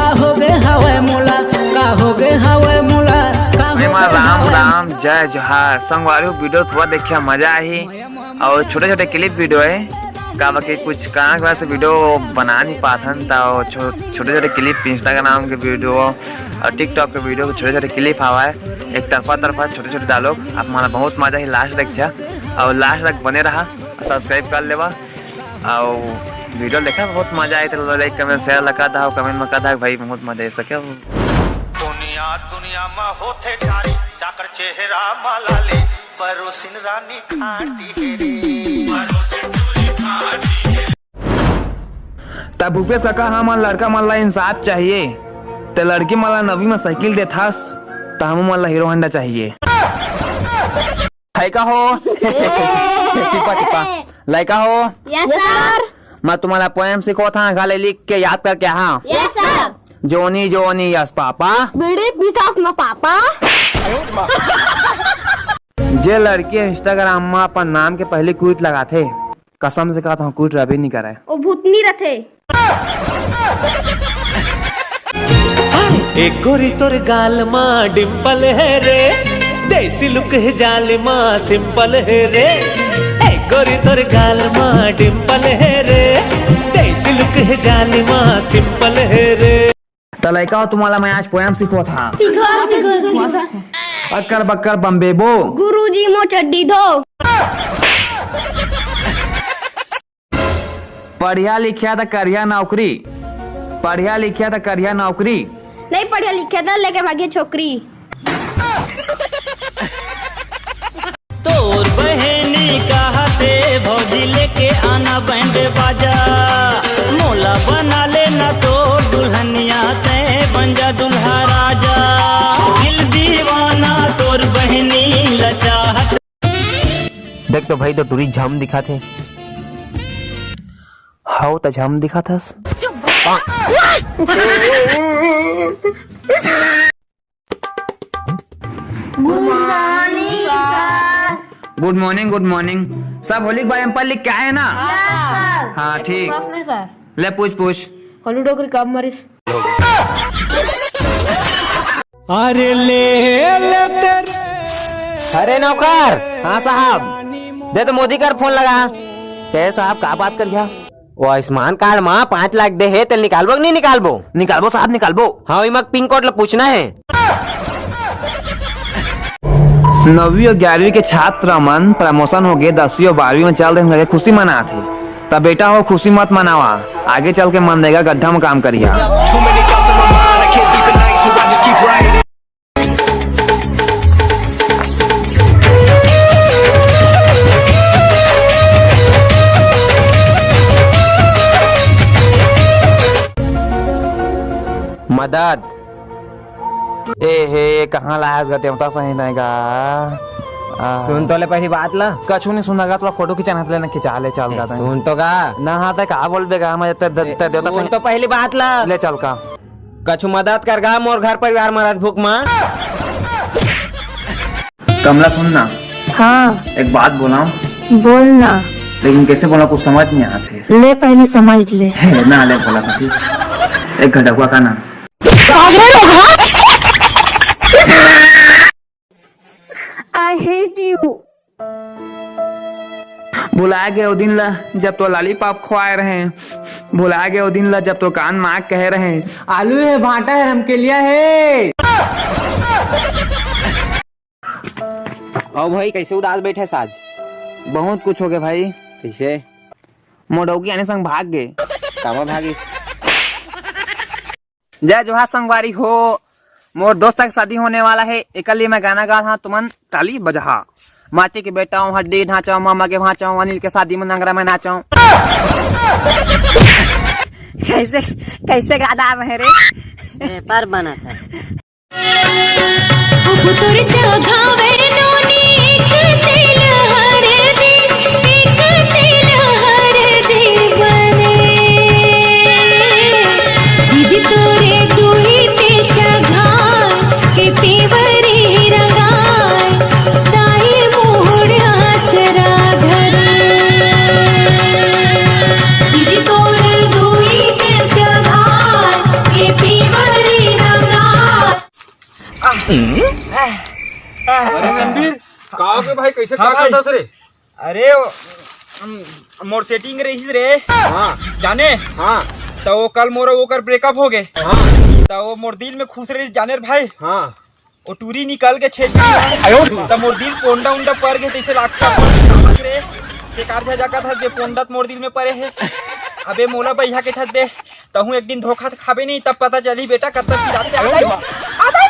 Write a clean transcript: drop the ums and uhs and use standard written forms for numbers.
का हो गए हवे मोला, का हो गए हवे मोला, का हो गए राम राम जय जोहार। संगवारी वीडियो पूरा देखिए मजा आई और छोटे छोटे क्लिप वीडियो है का बाकी कुछ कारण की वजह से वीडियो बना नहीं पाता था। छोटे छोटे क्लिप इंस्टाग्राम के वीडियो और टिकटॉक के वीडियो छोटे छोटे क्लिप आवा है एक तरफा छोटे छोटे डायलॉग। आप हमारा बहुत मजा ही लास्ट देखिए और लास्ट तक बने रहा, सब्सक्राइब कर लेवा और वीडियो देखा बहुत मजा आई तो लाइक कमेंट शेयर लगा था, कमेंट में कहा भाई बहुत मजा आ सके। दुनिया में होते ठारी जाकर चेहरा मलाले परोसिन रानी खाटी तब भूपेश काका हमार लड़का मन ला इंसाफ चाहिए तो लड़की मन ला नवी में साइकिल देथा तो हम मन ला हीरो होंडा चाहिए। का हो चिपा चिपा लड़का हो। Yes sir. मैं तुम्हारा पोएम सिखो था गाले लिख के याद करके। हाँ यस सर। जोनी जोनी यस पापा बीड़ी पिसास में पापा। जे लड़की इंस्टाग्राम में अपन नाम के पहले क्विट लगाते कसम से कहा था क्विट अभी नहीं करे ओ भूतनी रथे। एक गोरी तोर गाल माँ डिम्पल है रे, देसी लुक है जाल माँ सिंपल है रे। एक गोरी तोर गाल माँ डिम्पल है रे, देसी लुक है जाल माँ सिंपल है रे। तो लड़का हो तुम्हारा मैं आज पोएम सीखो था। सिखो अक्कर बक्कर बम्बेबो गुरुजी मो चड्डी धो। पढ़िया लिखिया था करिया नौकरी, पढ़िया लिखिया था करिया नौकरी। नहीं पढ़िया लिखा था लेके भागे छोकरी। तोर बहनी कहते भौजी लेके आना बैंड बाजा, मोला बना लेना तो दुल्हनिया ते बन जा दुल्हा राजा। दिल दीवाना तोर बहनी लचाहत। देख तो भाई तो टूरी झम दिखा थे हाउ तो झम दिखा था। Good morning good morning. सब होली के बारे में पढ़ लिख के आए ना। हाँ ठीक ले पूछ पूछ। होली डोगरी कब मरिस? अरे ले अरे नौकर। हाँ साहब दे तो मोदी कर फोन लगा। कहे साहब का बात कर गया वो आयुष्मान कार्ड माँ 5 लाख दे है तो निकालबो नहीं निकालबो? निकालबो साहब निकालबो। हाँ मग पिन कोड ला पूछना है। 9वीं और 11वीं के छात्र मन प्रमोशन हो गए, 10वीं और 12वीं में चल रहे हैं खुशी मना थे। तब बेटा हो खुशी मत मनावा, आगे चल के मन देगा गड्ढा में काम करिए। मदद ए हे कहाँ लाया देवता सही देगा। सुन तो ले पहली बात ला। कछु नहीं सुनागा तो फोटो खिंचाना लेना खिंचा ले चल का सुन तो गा ना हाँ तक कहा बोल बेगा मैं देवता सुन तो पहली बात ला ले चल का कछु मदद कर गा मोर घर परिवार मरद भूख मां। कमला सुनना। हाँ एक बात बोला बोलना, लेकिन कैसे बोला कुछ समझ नहीं आते। ले पहले समझ ले। ना ले बोला एक घटकुआ का ना। I hate you. भुला गए वो दिन ला जब तो लॉलीपॉप खुआए रहे, भुला गए वो दिन ला जब तो कान माग कह रहे आलू है भाटा है रमकेलिया है। ओ भाई कैसे उदास बैठे साज? बहुत कुछ हो गया भाई। कैसे? मोडौकी आने संग भाग गए। कामा भागिस? जय जोहार संगवारी हो। मोर दोस्त की शादी होने वाला है, एक लिए मैं गाना गा था तुमन ताली बजा। माटी के बेटा हूँ हड्डी ढांचा मामा के भाचा हूँ अनिल के शादी में नंगरा में नाचा हूँ। कैसे कैसे गाना है रे? पर बना था Fever अरे रणबीर काओ के भाई कैसे क्या करता रे? अरे मोर सेटिंग रही रे। हाँ जाने हाँ तो वो कल मोर ओकर ब्रेकअप हो गए। हाँ तो वो मोर दिल में खुश रही जाने रे भाई। हाँ वो टूरी निकाल के छेद तो मोर दिल पोंडा उंडा पर गए तैसे लागता रे। बेकार झजाका था जे पोंडा मोर दिल में पड़े है। अबे मोला भैया के ठत दे तहु एक दिन धोखा खाबे नहीं तब पता चली बेटा कब तक फिर आता